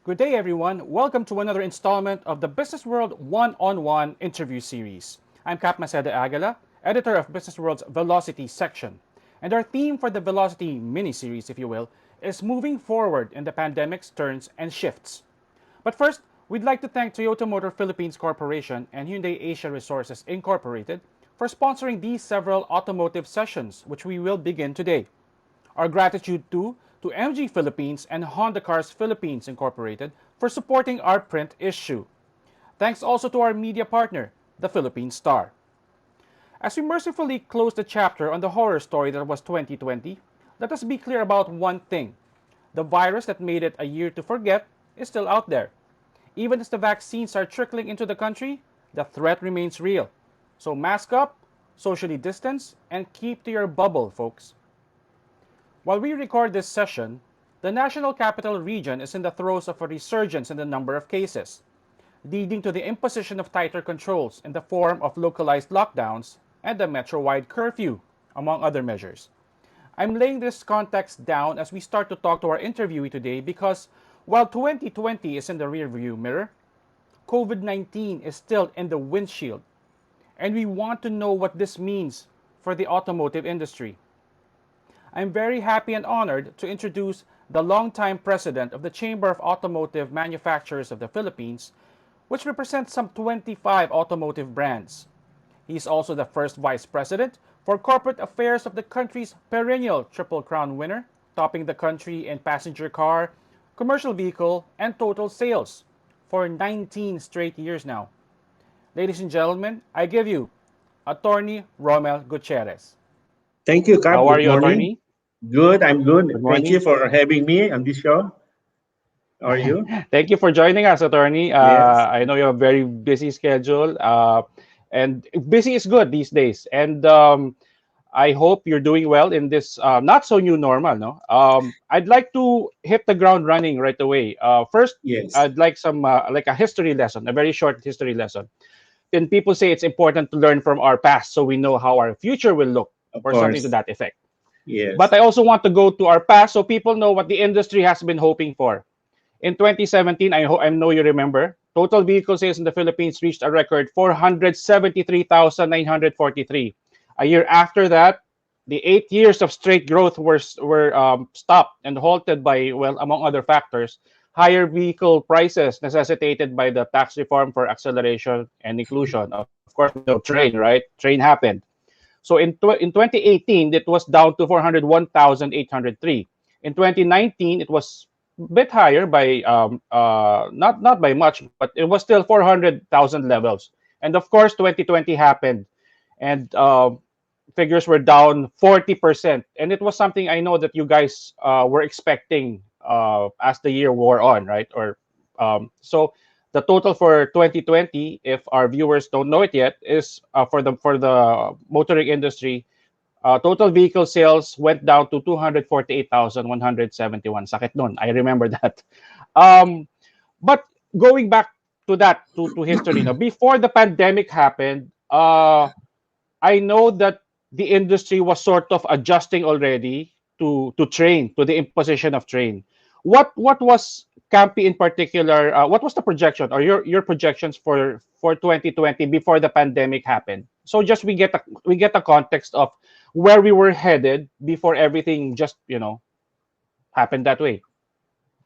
Good day, everyone. Welcome to another installment of the Business World One-on-One interview series. I'm Maceda Aguila, editor of Business World's Velocity section. And our theme for the Velocity mini-series, if you will, is moving forward in the pandemic's turns and shifts. But first, we'd like to thank Toyota Motor Philippines Corporation and Hyundai Asia Resources Incorporated for sponsoring these several automotive sessions, which we will begin today. Our gratitude too to MG Philippines and Honda Cars Philippines Incorporated for supporting our print issue. Thanks also to our media partner, the Philippine STAR. As we mercifully close the chapter on the horror story that was 2020, let us be clear about one thing. The virus that made it a year to forget is still out there. Even as the vaccines are trickling into the country, the threat remains real. So mask up, socially distance, and keep to your bubble, folks. While we record this session, the National Capital Region is in the throes of a resurgence in the number of cases, leading to the imposition of tighter controls in the form of localized lockdowns and a metro-wide curfew, among other measures. I'm laying this context down as we start to talk to our interviewee today because while 2020 is in the rearview mirror, COVID-19 is still in the windshield, and we want to know what this means for the automotive industry. I'm very happy and honored to introduce the longtime president of the Chamber of Automotive Manufacturers of the Philippines, which represents some 25 automotive brands. He's also the first vice president for corporate affairs of the country's perennial Triple Crown winner, topping the country in passenger car, commercial vehicle, and total sales for 19 straight years now. Ladies and gentlemen, I give you Attorney Rommel Gutierrez. Thank you, Cap. How are Good you, morning. Attorney? Good, I'm good. Good Thank you morning. for having me on this show. How are you? Thank you for joining us, Attorney. Yes. I know you have a very busy schedule, and busy is good these days. And I hope you're doing well in this not so new normal. No, I'd like to hit the ground running right away. First, Yes. I'd like some like a history lesson, a very short history lesson. Then people say it's important to learn from our past so we know how our future will look, Of or something to course. that effect. But Yes. I also want to go to our past so people know what the industry has been hoping for. In 2017, I know you remember, total vehicle sales in the Philippines reached a record 473,943. A year after that, the 8 years of straight growth were stopped and halted by, well, among other factors, higher vehicle prices necessitated by the tax reform for acceleration and inclusion. Of course, we know train, right? Train happened. So in 2018, it was down to 401,803. In 2019, it was a bit higher by not by much, but it was still 400,000 levels. And of course, 2020 happened, and figures were down 40%. And it was something I know that you guys were expecting as the year wore on, right? Or so the total for 2020, if our viewers don't know it yet, is for the motoring industry. Total vehicle sales went down to 248,171. Sakit nun. I remember that. Um, but going back to that, to history, now, before the pandemic happened, I know that the industry was sort of adjusting already to train, to the imposition of train. What was CAMPI in particular? What was the projection or your projections for 2020 before the pandemic happened? So just we get a context of where we were headed before everything just happened that way.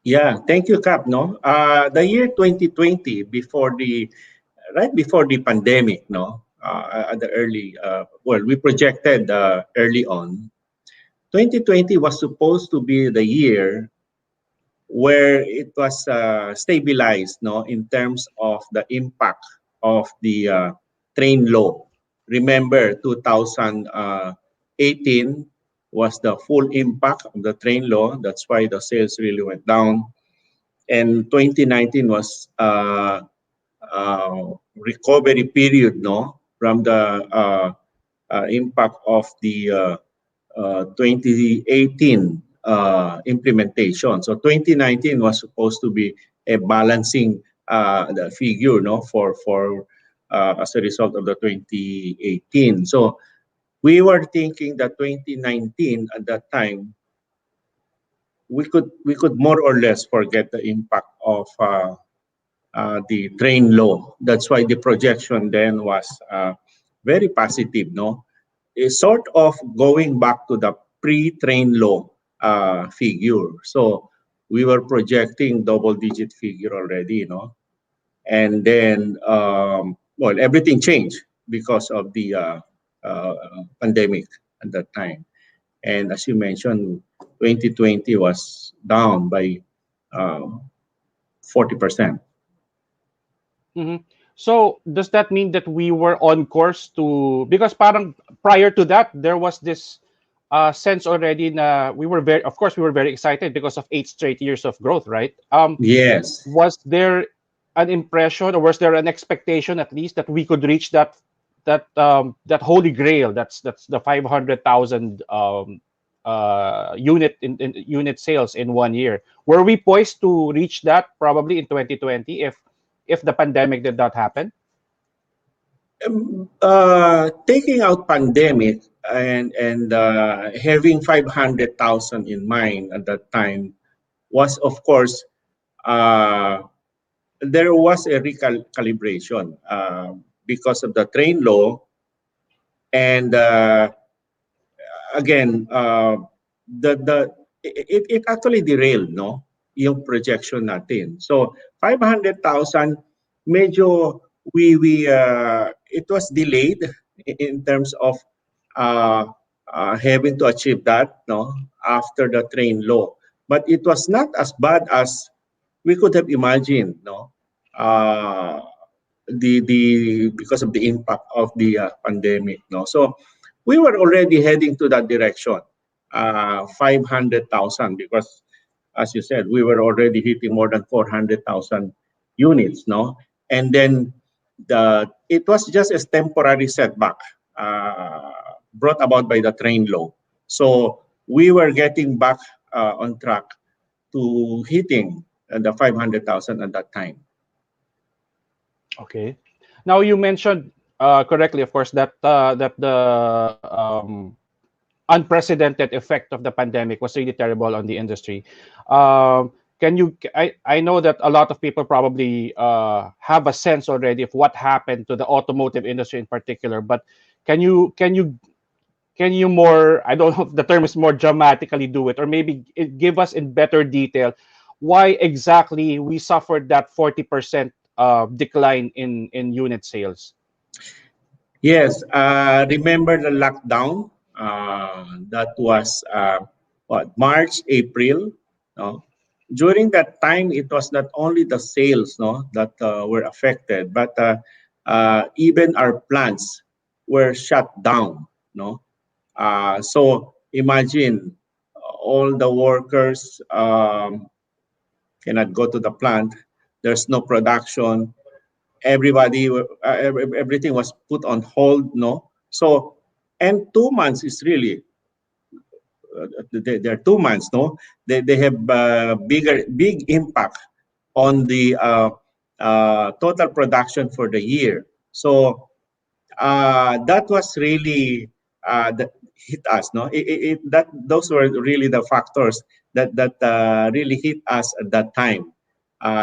Yeah. Thank you, Cap. No. The year 2020, right before the pandemic, no. At the early, well, we projected early on. 2020 was supposed to be the year where it was stabilized, no, in terms of the impact of the train law. Remember, 2018 was the full impact of the train law. That's why the sales really went down. And 2019 was recovery period, no, from the impact of the 2018 implementation. So 2019 was supposed to be a balancing the figure, no, for as a result of the 2018. So we were thinking that 2019 at that time we could more or less forget the impact of the train law. That's why the projection then was very positive, no? It's sort of going back to the pre-train law figure. So we were projecting double-digit figure already, and then well, everything changed because of the uh, pandemic at that time. And as you mentioned, 2020 was down by uh, 40%. Mhm. So does that mean that we were on course to, because parang prior to that there was this sense already na we were very, of course we were very excited because of 8 straight years of growth, right? Yes. Was there an impression, or was there an expectation at least that we could reach that holy grail, that's the 500,000 in unit sales in 1 year? Were we poised to reach that probably in 2020 if the pandemic did not happen? Taking out pandemic and having 500,000 in mind at that time was, of course, uh, there was a recalibration because of the train law, and again, it actually derailed, no, yung projection natin. So 500,000, medyo it was delayed in terms of uh, having to achieve that, no, after the train law. But it was not as bad as we could have imagined, no. Uh, the because of the impact of the pandemic, no. So we were already heading to that direction, 500,000, because as you said, we were already hitting more than 400,000 units, no. And then it was just a temporary setback uh, brought about by the train law. So we were getting back on track to hitting the 500,000 at that time. Okay. Now you mentioned correctly, of course, that the unprecedented effect of the pandemic was really terrible on the industry. Can you? I know that a lot of people probably have a sense already of what happened to the automotive industry in particular, but can you more? I don't know if the term is more dramatically do it, or maybe give us in better detail why exactly we suffered that 40% decline in unit sales. Yes, remember the lockdown? That was what, March, April. No? During that time, it was not only the sales, no, that were affected, but even our plants were shut down. No, so imagine all the workers cannot go to the plant. There's no production. Everything was put on hold, no. So, and 2 months is really they're 2 months, no. They have big impact on the total production for the year. So that was really that hit us, no. That those were really the factors that really hit us at that time.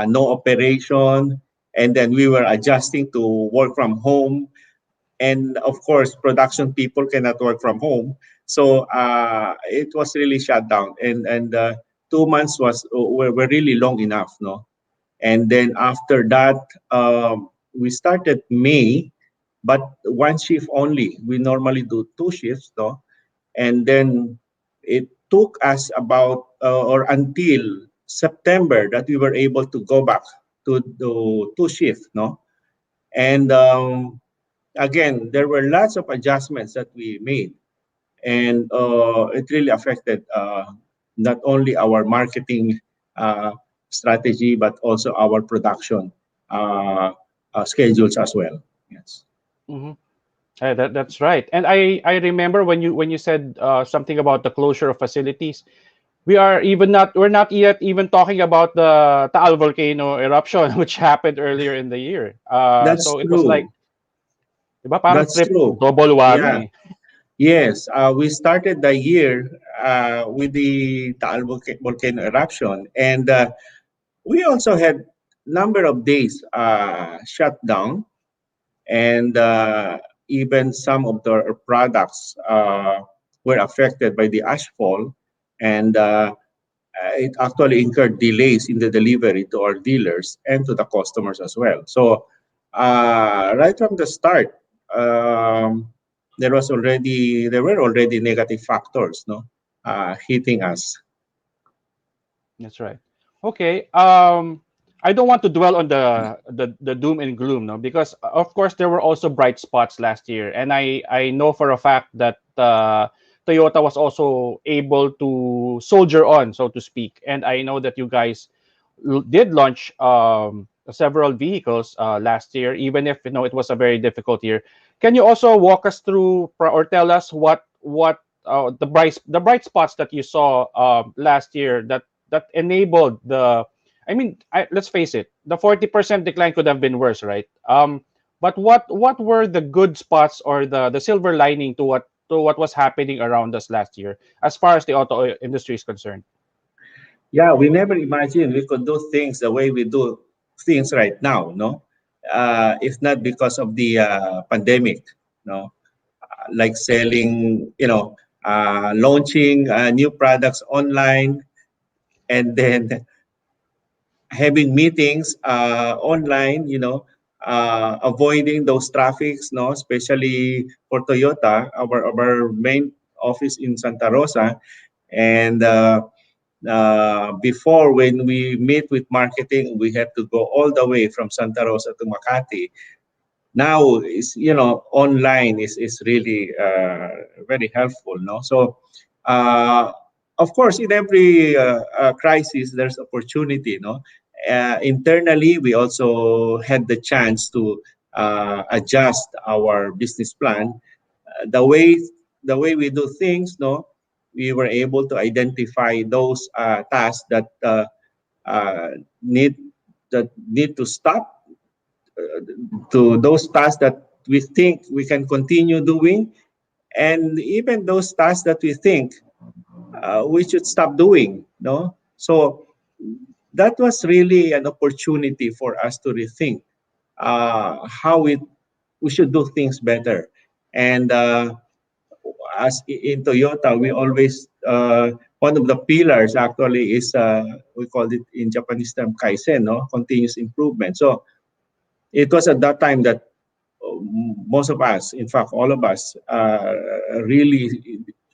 No operation, and then we were adjusting to work from home, and of course production people cannot work from home. So it was really shut down, and 2 months were really long enough, no. And then after that, we started May, but one shift only. We normally do two shifts, no. And then it took us about or until September that we were able to go back to the two shift, no. And again, there were lots of adjustments that we made, and it really affected not only our marketing uh, strategy but also our production uh, schedules as well. Yes. Mhm. That's right. And I remember when you said something about the closure of facilities. We're not yet even talking about the Taal volcano eruption, which happened earlier in the year. That's So it was like, true. di ba, parang That's trip true. double Yeah. whammy. Yes. We started the year with the Taal volcano eruption, and we also had number of days shut down, and even some of the products were affected by the ashfall, and it actually incurred delays in the delivery to our dealers and to the customers as well. So right from the start, um, there were already negative factors, no, hitting us. That's right. Okay. I don't want to dwell on the doom and gloom, no, because of course there were also bright spots last year, and I know for a fact that Toyota was also able to soldier on, so to speak, and I know that you guys did launch several vehicles last year, even if it was a very difficult year. Can you also walk us through or tell us what the bright spots that you saw last year that enabled the let's face it, the 40% decline could have been worse, right? But what were the good spots or the silver lining to what was happening around us last year as far as the auto industry is concerned? Yeah, we never imagined we could do things the way we do things right now, no? If not because of the pandemic, no? Like selling, launching new products online, and then having meetings online, avoiding those traffics, no? Especially for Toyota, our main office in Santa Rosa, and before, when we meet with marketing, we had to go all the way from Santa Rosa to Makati. Now is, online is really very helpful, no? So uh, of course, in every crisis there's opportunity, no? Internally, we also had the chance to adjust our business plan. The way we do things, no, we were able to identify those tasks uh, need that need to stop, to those tasks that we think we can continue doing, and even those tasks that we think we should stop doing, no? So that was really an opportunity for us to rethink how we should do things better. And as in Toyota, we always one of the pillars actually is we call it in Japanese term kaizen, no, continuous improvement. So it was at that time that most of us, in fact, all of us, really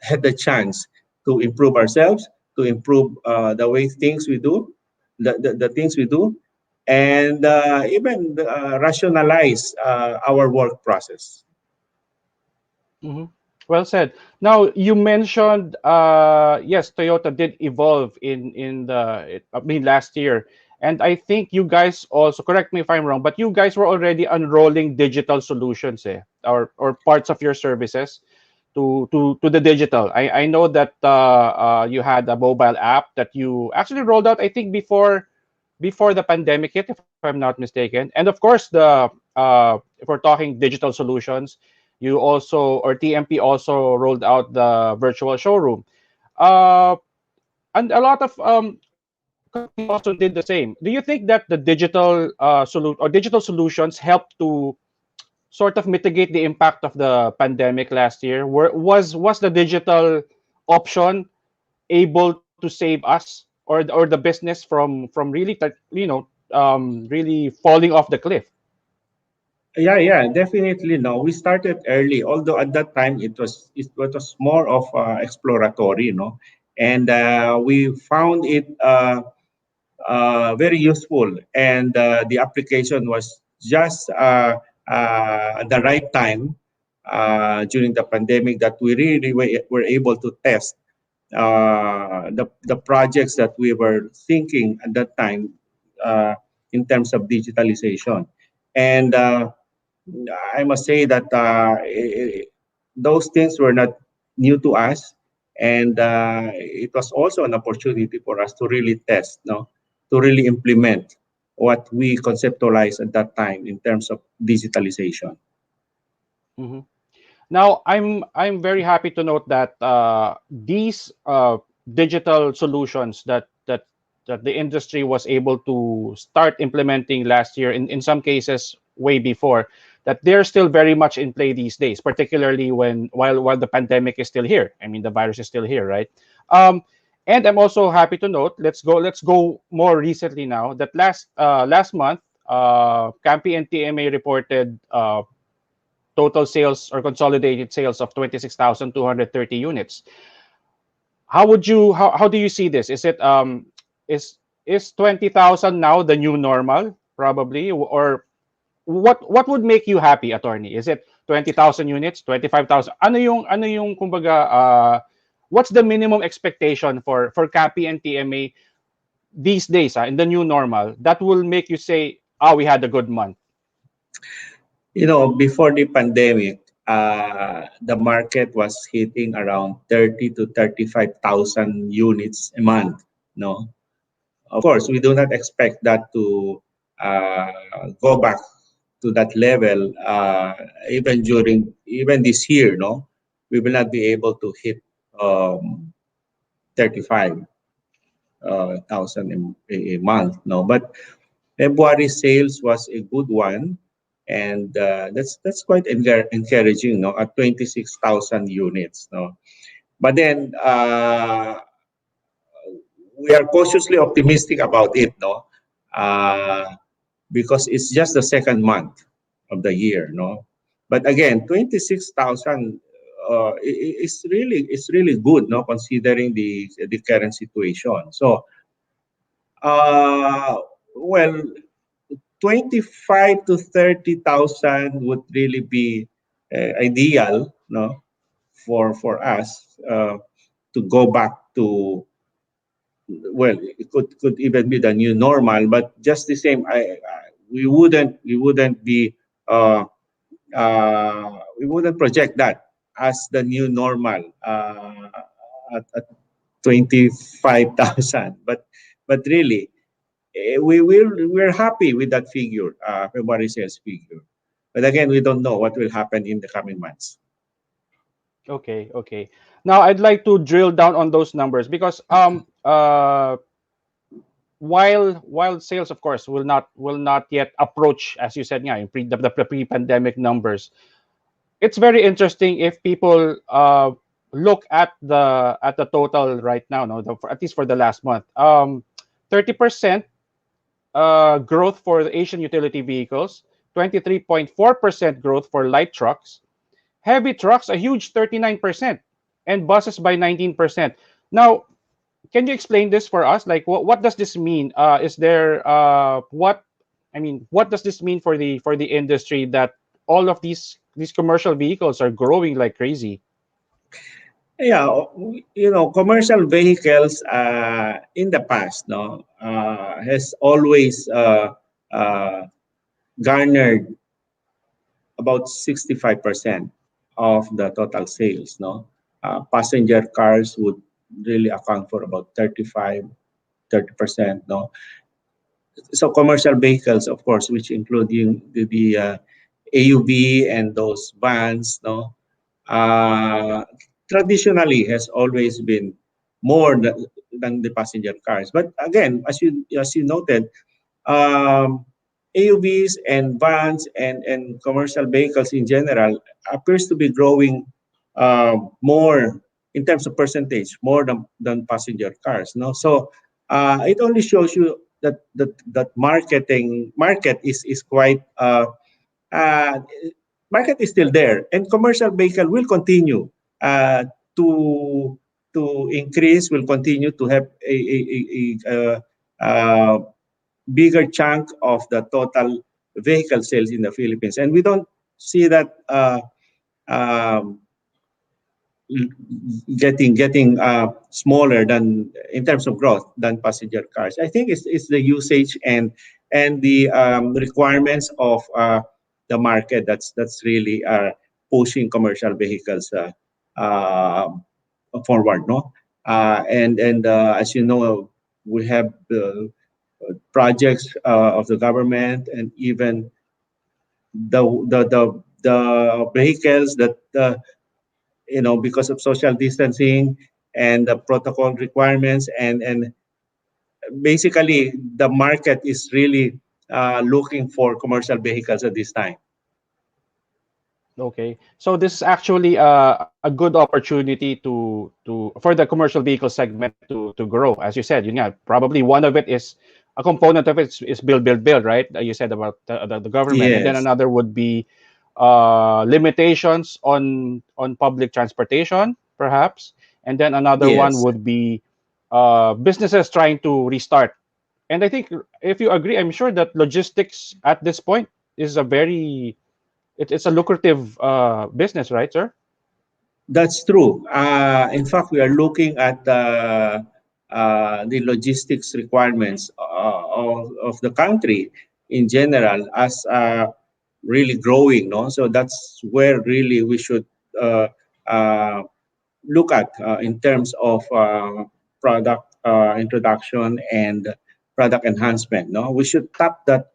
had the chance to improve ourselves, to improve the way things we do, the things we do, and even rationalize our work process. Hmm. Well said. Now you mentioned, yes, Toyota did evolve last year, and I think you guys also, correct me if I'm wrong, but you guys were already unrolling digital solutions, or parts of your services to the digital. I know that you had a mobile app that you actually rolled out, I think, before the pandemic hit, if I'm not mistaken. And of course, if we're talking digital solutions, you also, or TMP also rolled out the virtual showroom. Uh, and a lot of companies also did the same. Do you think that the digital solutions helped to sort of mitigate the impact of the pandemic last year? Was the digital option able to save us or the business from really really falling off the cliff? Yeah, yeah, definitely. No, we started early, although at that time it was more of exploratory, no, and we found it very useful, and the application was just at the right time during the pandemic that we really were able to test the projects that we were thinking at that time uh, in terms of digitalization. And I must say that those things were not new to us, and it was also an opportunity for us to really test, no, to really implement what we conceptualized at that time in terms of digitalization. Mhm. Now, I'm very happy to note that these digital solutions that that the industry was able to start implementing last year, in some cases way before, that they're still very much in play these days, particularly while the pandemic is still here. I mean, the virus is still here, right? Um, and I'm also happy to note, let's go more recently now, that last month, CAMPI and TMA reported total sales or consolidated sales of 26,230 units. How do you see this? Is is 20,000 now the new normal, probably? Or what would make you happy, attorney? Is it 20,000 units, 25,000? Ano yung kumbaga, what's the minimum expectation for CAPI and TMA these days, in the new normal, that will make you say, we had a good month? Before the pandemic, the market was hitting around 30 to 35,000 units a month. No, of course, we do not expect that to go back to that level even this year. No, we will not be able to hit 35,000 a month. No, but February sales was a good one, and that's quite encouraging, no, at 26,000 units, no. But then we are cautiously optimistic about it, no, because it's just the second month of the year, no. But again, 26,000 is really good, no, considering the current situation. So, uh, well, 25 to 30,000 would really be ideal, no, for us to go back to, well, it could even be the new normal, but just the same, we wouldn't be we wouldn't project that as the new normal at 25,000, but really, we're happy with that figure, February sales figure. But again, we don't know what will happen in the coming months. Okay, okay. Now I'd like to drill down on those numbers, because while sales, of course, will not yet approach, as you said, yeah, in the pre-pandemic numbers. It's very interesting if people look at the total right now, no, at least for the last month. 30% growth for the Asian utility vehicles, 23.4% growth for light trucks, heavy trucks a huge 39%, and buses by 19%. Now, can you explain this for us? Like, what does this mean? Is there what I mean, what does this mean for the industry, that all of these commercial vehicles are growing like crazy? Yeah, commercial vehicles in the past, no, has always uh, garnered about 65% of the total sales, no. Passenger cars would really account for about 30%, no. So commercial vehicles, of course, which including the AUV and those vans, no, uh, traditionally has always been more than the passenger cars. But again, as you noted, AUVs and vans and commercial vehicles in general appears to be growing more in terms of percentage, more than passenger cars. No, so it only shows you that market is quite uh, market is still there, and commercial vehicle will continue uh, to increase, will continue to have a bigger chunk of the total vehicle sales in the Philippines, and we don't see that um, getting smaller than in terms of growth than passenger cars. I think it's the usage and the requirements of the market that's really pushing commercial vehicles uh, forward. No, and as you know, we have the projects of the government, and even the vehicles that because of social distancing and the protocol requirements and basically the market is really looking for commercial vehicles at this time. Okay, so this is actually a good opportunity to for the commercial vehicle segment to grow. As you said, probably one of it is a component of it is build, right? You said about the government, and then Yes, another would be limitations on public transportation, perhaps, and then another one yes, would be businesses trying to restart. And I think if you agree, I'm sure that logistics at this point is a very it's a lucrative business, right, sir? that's true. In fact, we are looking at the logistics requirements of the country in general as really growing. No, so that's where really we should uh, uh, look at in terms of product introduction and product enhancement. No, we should tap that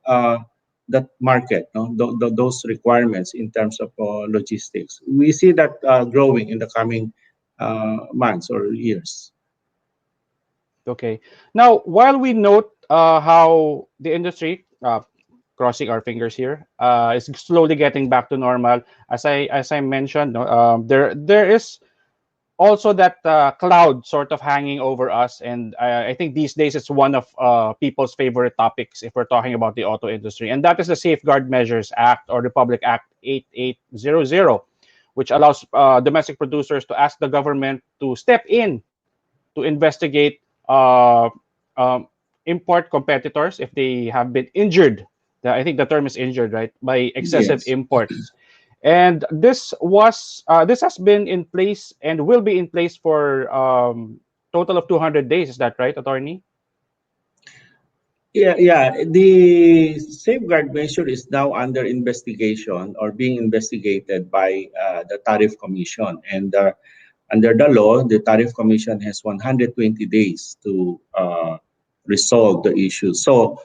market. No, those requirements in terms of logistics. We see that growing in the coming months or years. Okay. Now, while we note how the industry, crossing our fingers here, is slowly getting back to normal, as I mentioned, no, there is also that cloud sort of hanging over us, and I think these days it's one of people's favorite topics if we're talking about the auto industry, and that is the Safeguard Measures Act, or Republic Act 8800, which allows domestic producers to ask the government to step in to investigate uh, um, import competitors if they have been injured. I think the term is injured, right, by excessive Yes. imports. And this has been in place and will be in place for total of 200 days. Is that right, attorney? Yeah, yeah. The safeguard measure is now under investigation or being investigated by the Tariff Commission. And under the law, the Tariff Commission has 120 days to resolve the issue. So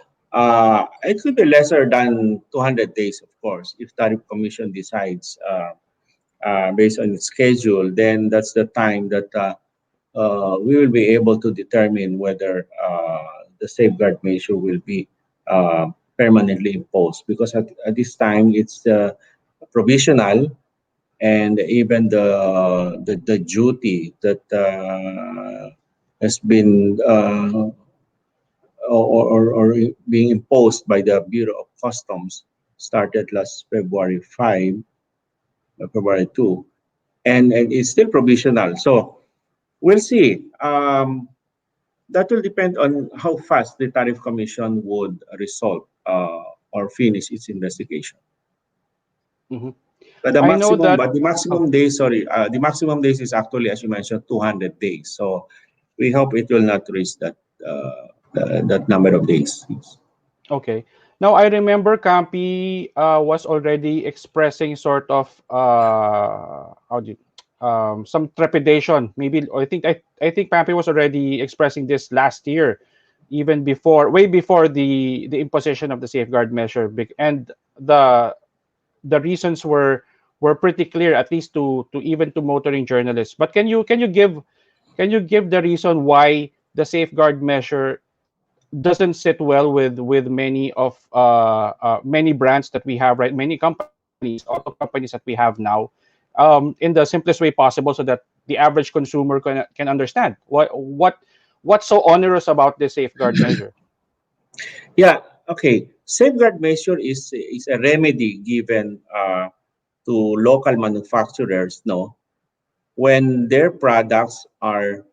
it could be lesser than 200 days, of course, if Tariff Commission decides based on its schedule. Then that's the time that we will be able to determine whether the safeguard measure will be permanently imposed. Because at this time, it's provisional, and even the duty that has been or being imposed by the Bureau of Customs started last February 2, and it's still provisional. So we'll see. That will depend on how fast the Tariff Commission would resolve or finish its investigation. Hmm. I know But that. the Oh, maximum days, sorry, the maximum days is actually, as you mentioned, 200 days. So we hope it will not reach that number of days. okay. Now I remember Campi was already expressing sort of how do you, some trepidation. Maybe I think Campi was already expressing this last year, even before, way before the imposition of the safeguard measure. And the the reasons were pretty clear, at least to even to motoring journalists. But can you give the reason why the safeguard measure doesn't sit well with many of many brands that we have, right? Many companies, auto companies that we have now, in the simplest way possible, so that the average consumer can understand what's so onerous about this safeguard measure. Yeah, okay. Safeguard measure is a remedy given to local manufacturers, no, when their products are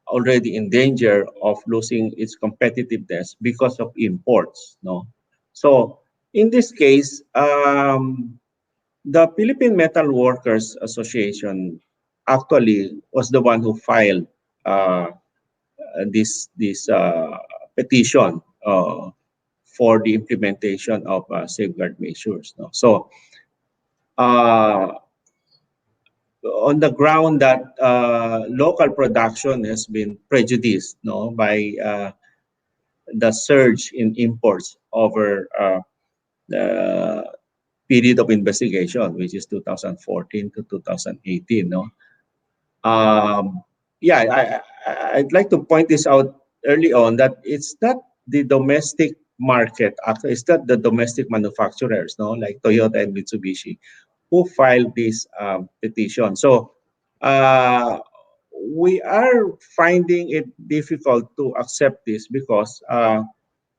already in danger of losing its competitiveness because of imports, no. So in this case, the Philippine Metal Workers Association actually was the one who filed this petition for the implementation of safeguard measures. No? So uh, on the ground that local production has been prejudiced, no, by the surge in imports over the period of investigation, which is 2014 to 2018. No, um, yeah, I'd like to point this out early on that it's not the domestic market, actually, it's not the domestic manufacturers, no, like Toyota and Mitsubishi, who filed this petition. So uh, we are finding it difficult to accept this because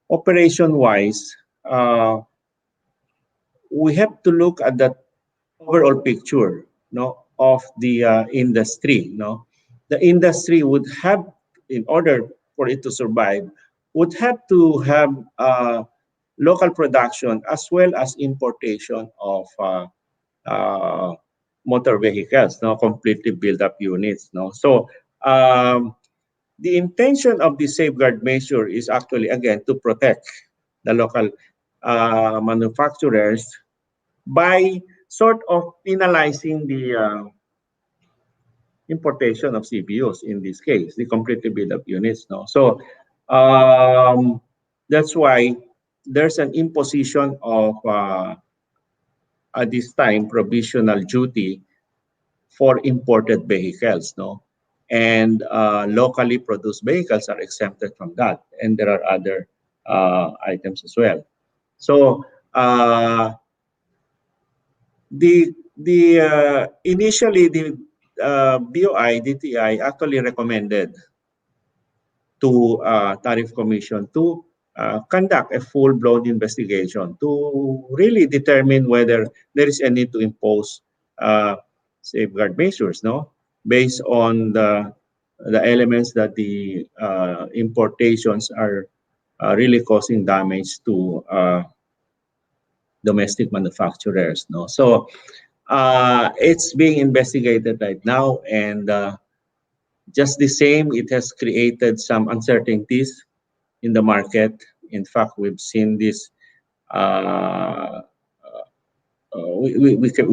operation-wise, uh, we have to look at the overall picture, no, of the industry. No, the industry would have, in order for it to survive, would have to have local production as well as importation of uh, motor vehicles, no, completely built up units. No, so the intention of the safeguard measure is actually again to protect the local manufacturers by sort of penalizing the importation of CPUs in this case, the completely built up units. No, so um, that's why there's an imposition of at this time provisional duty for imported vehicles. No, and locally produced vehicles are exempted from that, and there are other items as well. So initially the BOI DTI actually recommended to Tariff Commission to conduct a full-blown investigation to really determine whether there is a need to impose uh, safeguard measures, no, based on the elements that the importations are really causing damage to domestic manufacturers, no. So it's being investigated right now, and just the same, it has created some uncertainties in the market. In fact, we've seen this. Uh, we can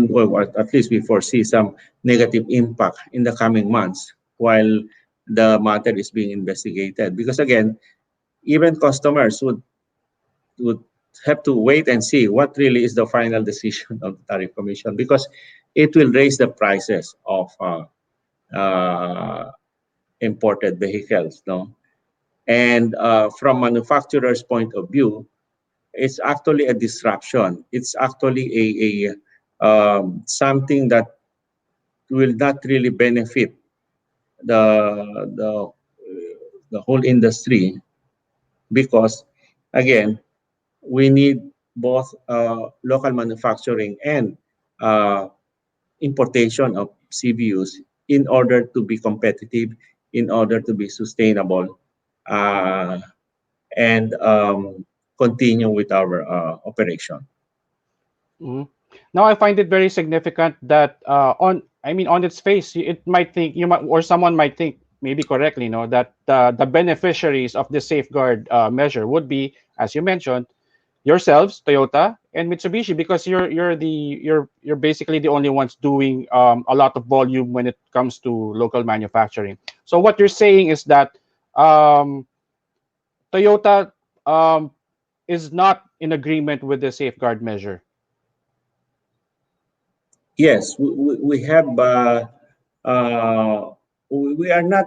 well, at least we foresee some negative impact in the coming months while the matter is being investigated. Because again, even customers would have to wait and see what really is the final decision of the tariff commission, because it will raise the prices of uh, imported vehicles, no? And from manufacturers' point of view, it's actually a disruption. It's actually something that will not really benefit the the the whole industry, because again, we need both local manufacturing and uh, importation of CBUs in order to be competitive, in order to be sustainable, uh, and continue with our operation. Mhm. Now I find it very significant that on its face it might think you might, or someone might think maybe correctly, that the beneficiaries of this safeguard measure would be, as you mentioned, yourselves, Toyota and Mitsubishi, because you're basically the only ones doing a lot of volume when it comes to local manufacturing. So what you're saying is that um, Toyota is not in agreement with the safeguard measure. Yes, we have. Uh, we are not,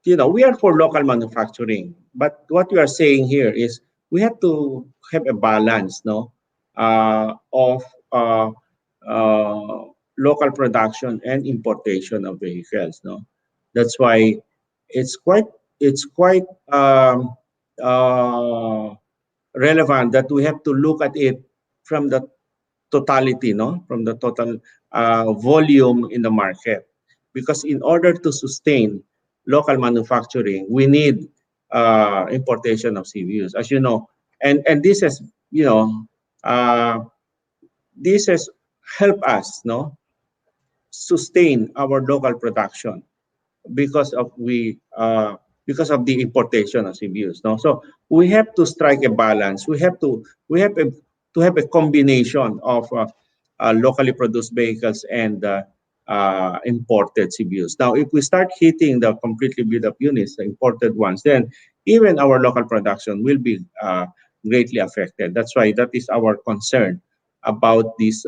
we are for local manufacturing. But what we are saying here is we have to have a balance, no, of uh, uh, local production and importation of vehicles, no. That's why it's quite it's quite uh, relevant that we have to look at it from the totality, no, from the total volume in the market. Because in order to sustain local manufacturing, we need importation of CVUs, as you know, and this has, you know, uh, this has helped us, no, sustain our local production because of because of the importation of CBUs. No, so we have to strike a balance. We have to have a combination of locally produced vehicles and imported CBUs. Now, if we start hitting the completely built up units, the imported ones, then even our local production will be greatly affected. That's why that is our concern about this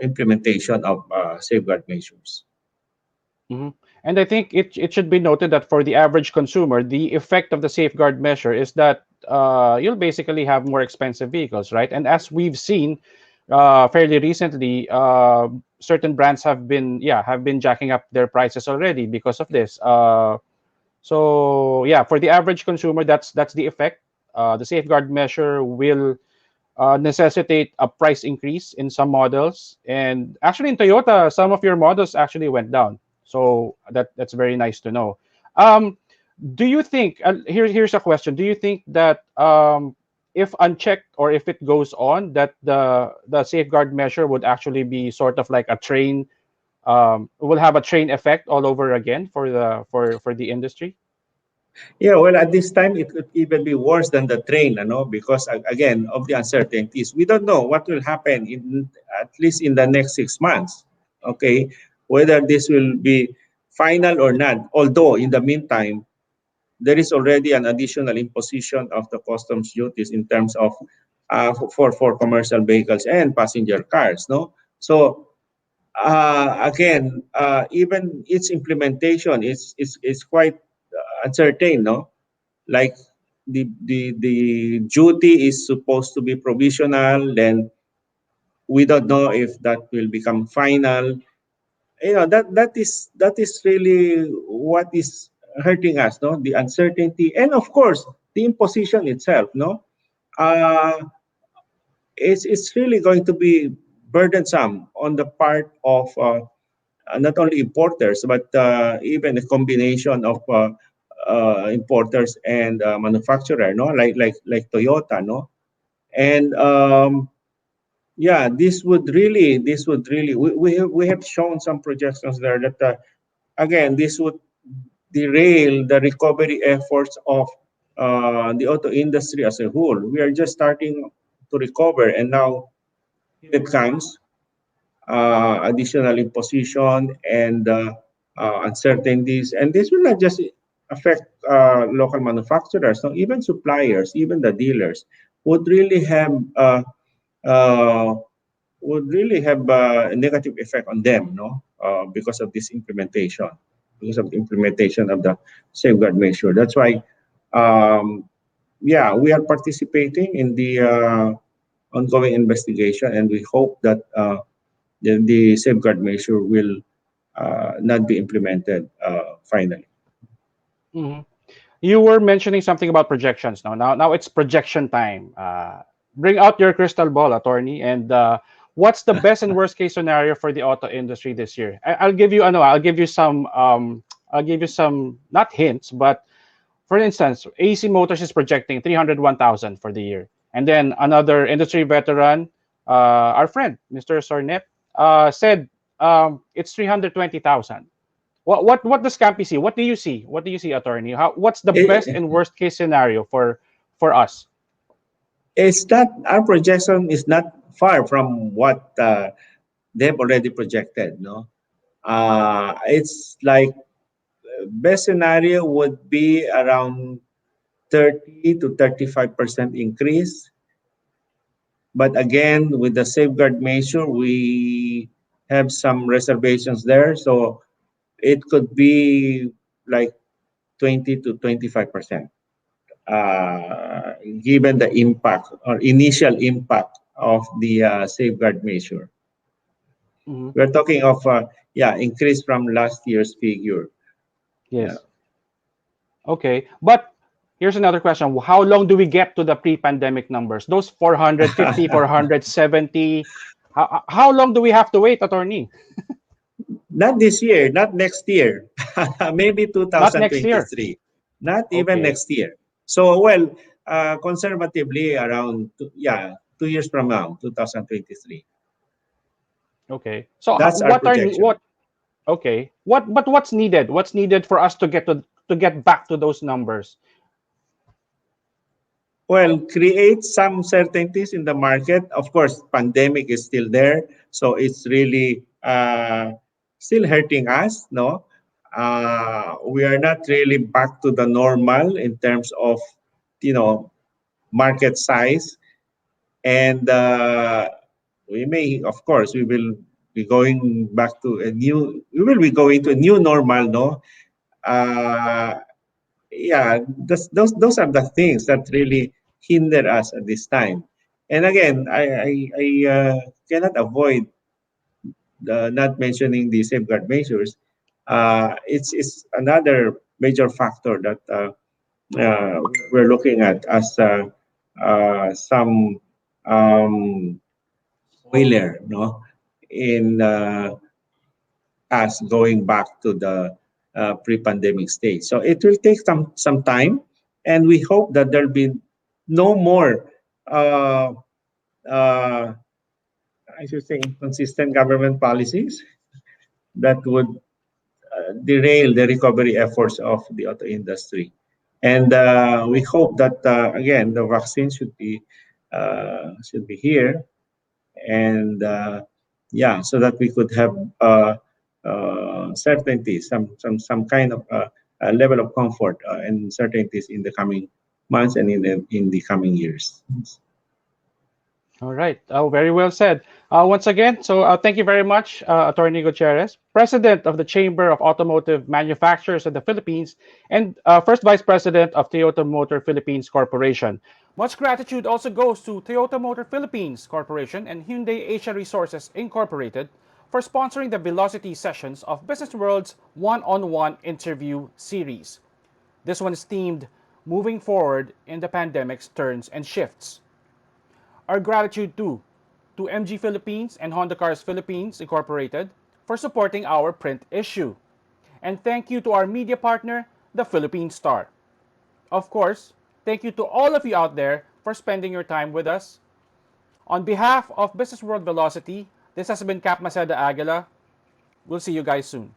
implementation of safeguard measures. Mhm. And I think it should be noted that for the average consumer, the effect of the safeguard measure is that you'll basically have more expensive vehicles, right? And as we've seen fairly recently, certain brands have been jacking up their prices already because of this. So yeah, for the average consumer, that's the effect. The safeguard measure will necessitate a price increase in some models. And actually, in Toyota, some of your models actually went down. So that's very nice to know. Um, do you think? Here's a question. Do you think that if unchecked or if it goes on, that the safeguard measure would actually be sort of like a train? Will have a train effect all over again for the industry? Yeah, well, at this time, it could even be worse than the train, because again, of the uncertainties. We don't know what will happen in at least in the next 6 months. Okay, whether this will be final or not. Although in the meantime, there is already an additional imposition of the customs duties in terms of for commercial vehicles and passenger cars. No, so again, even its implementation is quite uncertain. No, like the duty is supposed to be provisional, then we don't know if that will become final. That is really what is hurting us, no, the uncertainty, and of course the imposition itself, no. Uh it's it's really going to be burdensome on the part of not only importers but even a combination of importers and manufacturer, no, like Toyota, no. And yeah, this would really we have shown some projections there that again this would derail the recovery efforts of the auto industry as a whole. We are just starting to recover, and now here it comes, additional imposition and uncertainties. And this will not just affect local manufacturers, no, even suppliers, even the dealers would really have uh, a negative effect on them, no, because of this implementation, because of the implementation of the safeguard measure. That's why, um, yeah, we are participating in the ongoing investigation, and we hope that the safeguard measure will not be implemented finally. Mhm. You were mentioning something about projections. Now it's projection time. Bring out your crystal ball, attorney, and what's the best and worst case scenario for the auto industry this year? I'll give you, I know, I'll give you some, I'll give you some, not hints, but for instance, AC Motors is projecting 301,000 for the year, and then another industry veteran, our friend Mr. Sornep, said it's 320,000. What does CAMPI see? What do you see? What do you see, attorney? What's the best It, and worst case scenario for us? it's not our projection is not far from what they've already projected. No, it's like best scenario would be around 30 to 35% increase. But again, with the safeguard measure, we have some reservations there. So it could be like 20 to 25%, uh, given the impact or initial impact of the safeguard measure. Mhm. We're talking of, yeah, increase from last year's figure. Yeah. Yes. Okay. But here's another question. How long do we get to the pre-pandemic numbers? Those 450, 470. How long do we have to wait, attorney? Not this year, not next year, maybe Not next year. 2023, not even Okay. next year. So, well, conservatively around, yeah, 2 years from now, 2023. Okay. So That's our what are projection. what okay. What's needed? What's needed for us to get back to those numbers? Well, create some certainties in the market. Of course, pandemic is still there, so it's really still hurting us. No, we are not really back to the normal in terms of, you know, market size, and we may, of course, we will. we going back to a new. We will be going to a new normal, no? Uh, yeah, those are the things that really hinder us at this time. And again, I cannot avoid not mentioning the safeguard measures. It's another major factor that we're looking at as some um, spoiler, no, in us going back to the pre-pandemic stage. So it will take some time, and we hope that there'll be no more, uh, uh, I should say, inconsistent government policies that would derail the recovery efforts of the auto industry. And we hope that again the vaccine should be here, and yeah, so that we could have certainty, some kind of level of comfort and certainties in the coming months and in the coming years. All right. Very well said. Once again, thank you very much, Attorney Gutierrez, President of the Chamber of Automotive Manufacturers of the Philippines and First Vice President of Toyota Motor Philippines Corporation. Much gratitude also goes to Toyota Motor Philippines Corporation and Hyundai Asia Resources Incorporated for sponsoring the Velocity sessions of Business World's one-on-one interview series. This one is themed Moving Forward in the Pandemic's Turns and Shifts. Our gratitude too to MG Philippines and Honda Cars Philippines Incorporated for supporting our print issue. And thank you to our media partner, the Philippine STAR. Of course, thank you to all of you out there for spending your time with us. On behalf of Business World Velocity, this has been Cap Maceda Aguila. We'll see you guys soon.